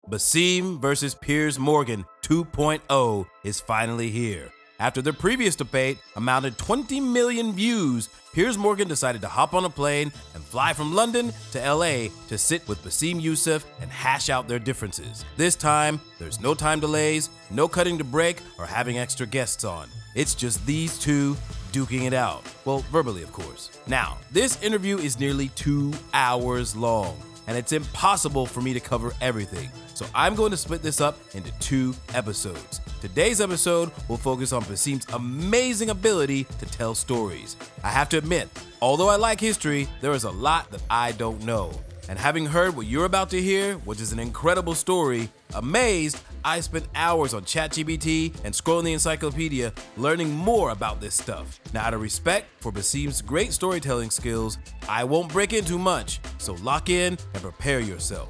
Bassem versus Piers Morgan 2.0 is finally here. After their previous debate amounted 20 million views, Piers Morgan decided to hop on a plane and fly from London to LA to sit with Bassem Youssef and hash out their differences. This time, there's no time delays, no cutting to break, or having extra guests on. It's just these two duking it out. Well, verbally, of course. Now, this interview is nearly 2 hours long, and it's impossible for me to cover everything. So I'm going to split this up into 2 episodes. Today's episode will focus on Bassem's amazing ability to tell stories. I have to admit, although I like history, there is a lot that I don't know. And having heard what you're about to hear, which is an incredible story, amazed, I spent hours on ChatGPT and scrolling the encyclopedia learning more about this stuff. Now, out of respect for Bassem's great storytelling skills, I won't break in too much, so lock in and prepare yourself.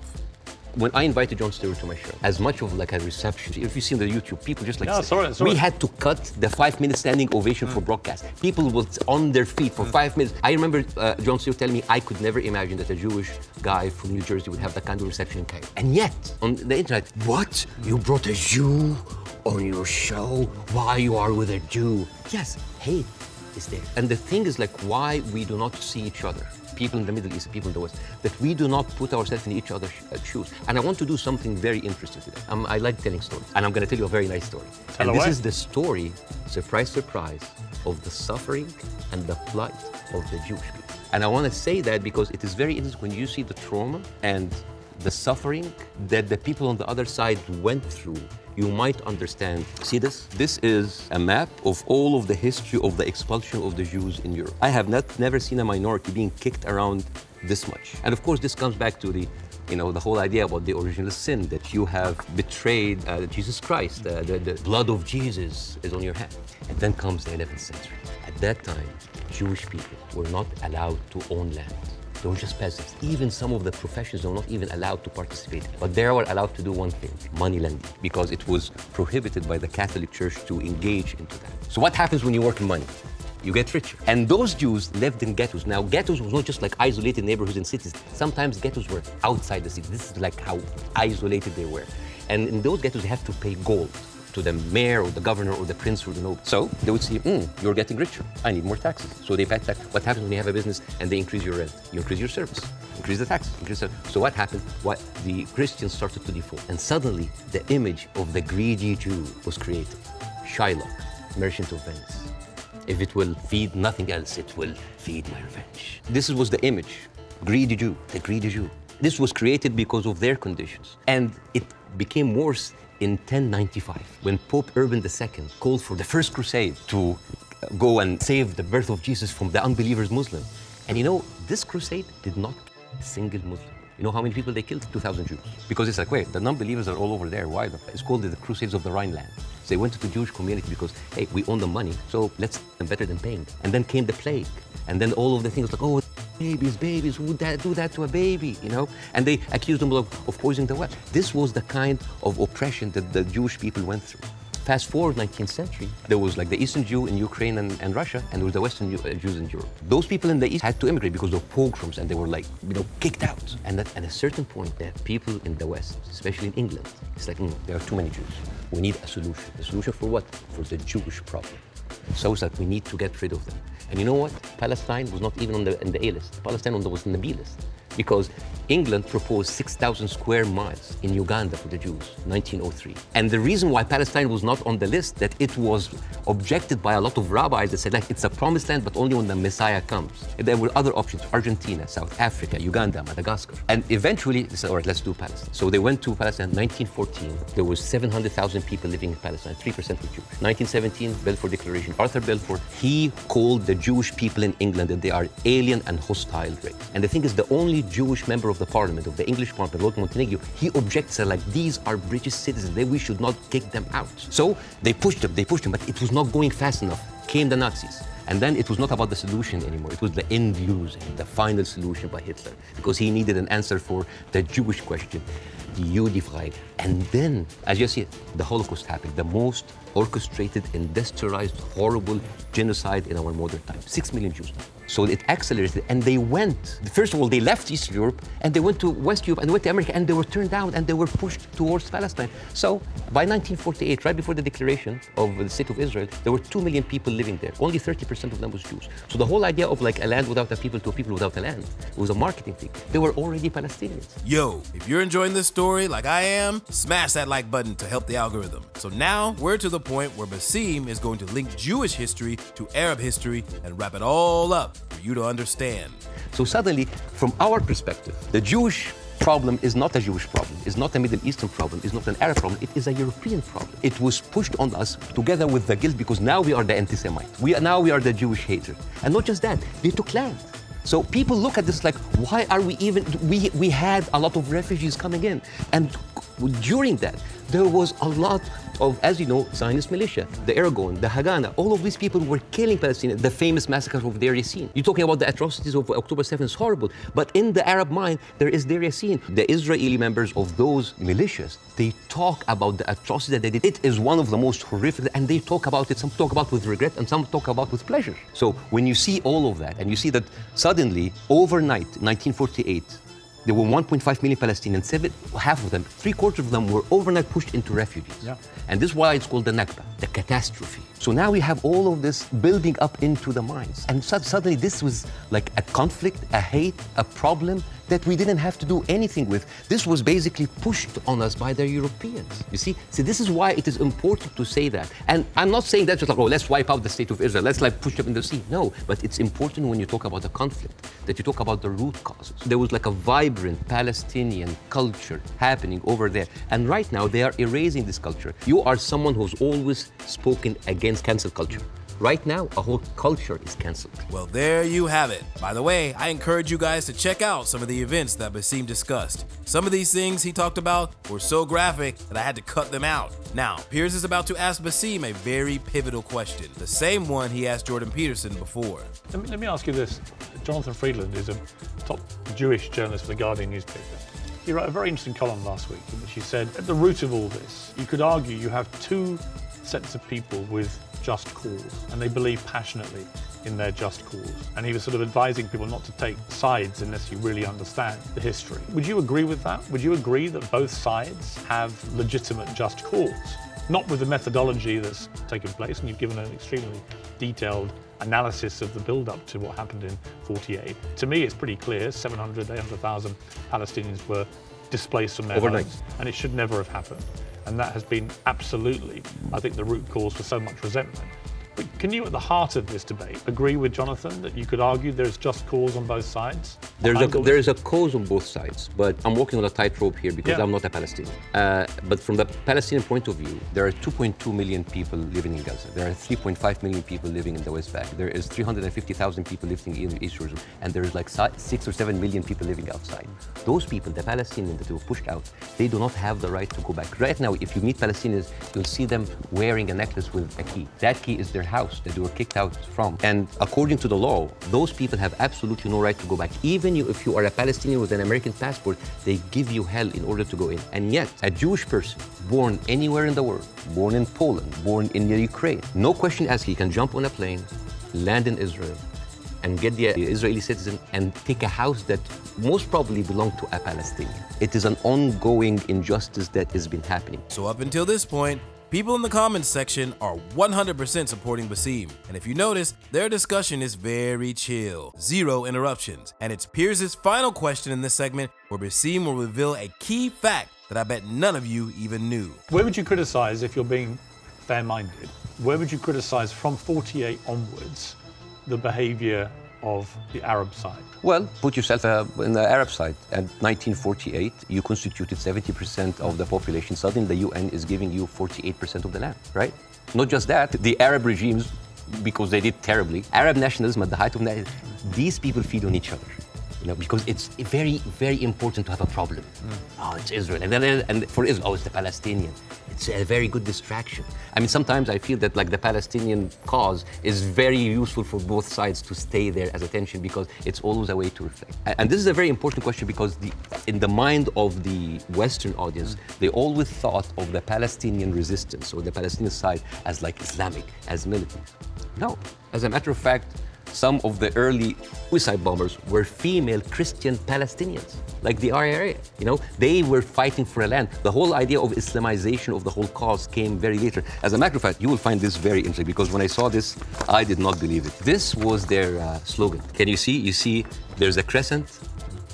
When I invited Jon Stewart to my show, as much of like a reception, if you see on the YouTube, people just like, yeah, sorry. We had to cut the 5-minute standing ovation for broadcast. People was on their feet for 5 minutes. I remember Jon Stewart telling me I could never imagine that a Jewish guy from New Jersey would have that kind of reception in Cairo. And yet, on the internet, what? You brought a Jew on your show? Why you are with a Jew? Yes, hate is there. And the thing is like why we do not see each other. People in the Middle East, people in the West, that we do not put ourselves in each other's shoes. And I want to do something very interesting today. I like telling stories, and I'm going to tell you a very nice story. Tell and away. This is the story, surprise, surprise, of the suffering and the plight of the Jewish people. And I want to say that because it is very interesting when you see the trauma and the suffering that the people on the other side went through. You might understand. See this? This is a map of all of the history of the expulsion of the Jews in Europe. I have never seen a minority being kicked around this much. And of course, this comes back to the whole idea about the original sin, that you have betrayed Jesus Christ. The blood of Jesus is on your hand. And then comes the 11th century. At that time, Jewish people were not allowed to own land. They were just peasants. Even some of the professions were not even allowed to participate. But they were allowed to do one thing, money lending, because it was prohibited by the Catholic Church to engage into that. So what happens when you work in money? You get richer. And those Jews lived in ghettos. Now, ghettos was not just like isolated neighborhoods in cities. Sometimes ghettos were outside the city. This is like how isolated they were. And in those ghettos, they have to pay gold to the mayor or the governor or the prince or the noble. So they would say, you're getting richer. I need more taxes. So they pay tax. What happens when you have a business and they increase your rent? You increase your service, increase the taxes. So what happened? The Christians started to default. And suddenly the image of the greedy Jew was created. Shylock, merchant of Venice. If it will feed nothing else, it will feed my revenge. This was the image. Greedy Jew, the greedy Jew. This was created because of their conditions. And it became worse in 1095, when Pope Urban II called for the first crusade to go and save the birth of Jesus from the unbelievers Muslim. And this crusade did not kill a single Muslim. You know how many people they killed? 2,000 Jews. Because it's like, wait, the non-believers are all over there. Why not? It's called the Crusades of the Rhineland. So they went to the Jewish community because, hey, we own the money, so let's do them better than paying them. And then came the plague. And then all of the things like, oh, babies, who would do that to a baby, And they accused them of poisoning the well. This was the kind of oppression that the Jewish people went through. Fast forward 19th century, there was like the Eastern Jew in Ukraine and Russia, and there was the Western Jews in Europe. Those people in the East had to immigrate because of pogroms, and they were like, kicked out. And at a certain point, the people in the West, especially in England, it's like, there are too many Jews. We need a solution. A solution for what? For the Jewish problem. So it's like we need to get rid of them. And you know what? Palestine was not even in the A list. Palestine was in the B list. Because England proposed 6,000 square miles in Uganda for the Jews, 1903. And the reason why Palestine was not on the list, that it was objected by a lot of rabbis that said, like, it's a promised land, but only when the Messiah comes. There were other options, Argentina, South Africa, Uganda, Madagascar. And eventually, they said, all right, let's do Palestine. So they went to Palestine in 1914. There was 700,000 people living in Palestine, 3% were Jews. 1917, Balfour Declaration. Arthur Balfour, he called the Jewish people in England that they are alien and hostile race. And the thing is, the only Jewish member of the parliament, of the English parliament, Lord Montenegro, he objects, like, these are British citizens, we should not kick them out. So they pushed them, but it was not going fast enough. Came the Nazis. And then it was not about the solution anymore. It was the end user, the final solution by Hitler, because he needed an answer for the Jewish question, the Judifrage. And then, as you see, the Holocaust happened, the most orchestrated, industrialized, horrible genocide in our modern time. 6 million Jews now. So it accelerated, and they went. First of all, they left Eastern Europe, and they went to West Europe, and they went to America, and they were turned down, and they were pushed towards Palestine. So by 1948, right before the declaration of the State of Israel, there were 2 million people living there. Only 30% of them was Jews. So the whole idea of like a land without a people to a people without a land, it was a marketing thing. They were already Palestinians. Yo, if you're enjoying this story like I am, smash that like button to help the algorithm. So now we're to the point where Bassem is going to link Jewish history to Arab history and wrap it all up for you to understand. So suddenly, from our perspective, the Jewish problem is not a Jewish problem, is not a Middle Eastern problem, is not an Arab problem, it is a European problem. It was pushed on us together with the guilt because now we are the anti-Semite. Now we are the Jewish hater. And not just that, they took land. So people look at this like, why are we even, we had a lot of refugees coming in. And during that, there was a lot of, as you know, Zionist militia, the Irgun, the Haganah, all of these people were killing Palestinians. The famous massacre of Deir Yassin. You're talking about the atrocities of October 7th is horrible, but in the Arab mind, there is Deir Yassin. The Israeli members of those militias, they talk about the atrocity that they did. It is one of the most horrific, and they talk about it, some talk about with regret, and some talk about with pleasure. So when you see all of that, and you see that suddenly, overnight, 1948, there were 1.5 million Palestinians, half of them, 3/4 of them were overnight pushed into refugees. Yeah. And this is why it's called the Nakba, the catastrophe. So now we have all of this building up into the minds. And suddenly this was like a conflict, a hate, a problem that we didn't have to do anything with. This was basically pushed on us by the Europeans. You see? So this is why it is important to say that. And I'm not saying that just like, oh, let's wipe out the State of Israel, let's like push them in the sea. No, but it's important when you talk about the conflict, that you talk about the root causes. There was like a vibrant Palestinian culture happening over there. And right now they are erasing this culture. You are someone who's always spoken against cancel culture. Right now, a whole culture is canceled. Well, there you have it. By the way, I encourage you guys to check out some of the events that Bassem discussed. Some of these things he talked about were so graphic that I had to cut them out. Now, Piers is about to ask Bassem a very pivotal question, the same one he asked Jordan Peterson before. Let me ask you this. Jonathan Friedland is a top Jewish journalist for the Guardian newspaper. He wrote a very interesting column last week in which he said, at the root of all this, you could argue you have two sets of people with just cause, and they believe passionately in their just cause. And he was sort of advising people not to take sides unless you really understand the history. Would you agree with that? Would you agree that both sides have legitimate just cause? Not with the methodology that's taken place, and you've given an extremely detailed analysis of the build-up to what happened in 48. To me, it's pretty clear 700, 800,000 Palestinians were displaced from their homes, and it should never have happened. And that has been absolutely, I think, the root cause for so much resentment. But can you, at the heart of this debate, agree with Jonathan that you could argue there's just cause on both sides? There is a cause on both sides, but I'm walking on a tightrope here because I'm not a Palestinian. But from the Palestinian point of view, there are 2.2 million people living in Gaza. There are 3.5 million people living in the West Bank. There is 350,000 people living in East Jerusalem, and there is like 6 or 7 million people living outside. Those people, the Palestinians that were pushed out, they do not have the right to go back. Right now, if you meet Palestinians, you'll see them wearing a necklace with a key. That key is their house that they were kicked out from. And according to the law, those people have absolutely no right to go back. Even if you are a Palestinian with an American passport, they give you hell in order to go in. And yet, a Jewish person born anywhere in the world, born in Poland, born in the Ukraine, no question asked, he can jump on a plane, land in Israel, and get the Israeli citizen and take a house that most probably belonged to a Palestinian. It is an ongoing injustice that has been happening. So up until this point, people in the comments section are 100% supporting Bassem. And if you notice, their discussion is very chill. Zero interruptions. And it's Piers' final question in this segment where Bassem will reveal a key fact that I bet none of you even knew. Where would you criticize, if you're being fair-minded, where would you criticize from 48 onwards the behavior of the Arab side? Well, put yourself in the Arab side. At 1948, you constituted 70% of the population. Suddenly, the UN is giving you 48% of the land, right? Not just that, the Arab regimes, because they did terribly, Arab nationalism at the height of that, these people feed on each other. You know, because it's very, very important to have a problem. Oh, it's Israel. And for Israel, oh, it's the Palestinian. It's a very good distraction. I mean, sometimes I feel that like the Palestinian cause is very useful for both sides to stay there as attention because it's always a way to reflect. And this is a very important question because in the mind of the Western audience, they always thought of the Palestinian resistance or the Palestinian side as like Islamic, as militant. No, as a matter of fact, some of the early suicide bombers were female Christian Palestinians, like the IRA. You know, they were fighting for a land. The whole idea of Islamization of the whole cause came very later. As a matter of fact, you will find this very interesting because when I saw this, I did not believe it. This was their slogan. Can you see? You see there's a crescent,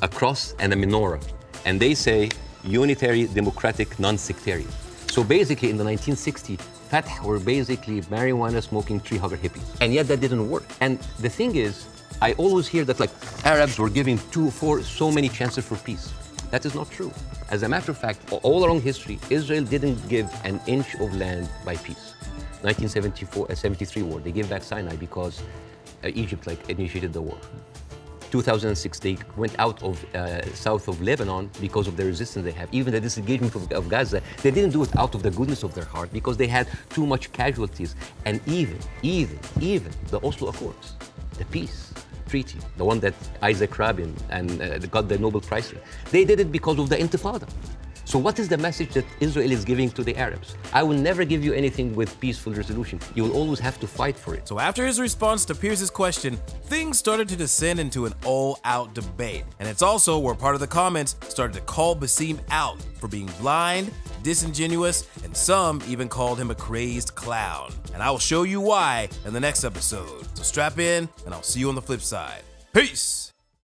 a cross, and a menorah. And they say unitary, democratic, non-sectarian. So basically in the 1960s, Fatah were basically marijuana-smoking tree-hugger hippies. And yet that didn't work. And the thing is, I always hear that like Arabs were giving so many chances for peace. That is not true. As a matter of fact, all along history, Israel didn't give an inch of land by peace. 1973 war, they gave back Sinai because Egypt like initiated the war. 2006, they went out of south of Lebanon because of the resistance they have. Even the disengagement of Gaza, they didn't do it out of the goodness of their heart because they had too much casualties. And even the Oslo Accords, the peace treaty, the one that Isaac Rabin and got the Nobel Prize for, they did it because of the Intifada. So what is the message that Israel is giving to the Arabs? I will never give you anything with peaceful resolution. You will always have to fight for it. So after his response to Piers' question, things started to descend into an all-out debate. And it's also where part of the comments started to call Bassem out for being blind, disingenuous, and some even called him a crazed clown. And I will show you why in the next episode. So strap in, and I'll see you on the flip side. Peace!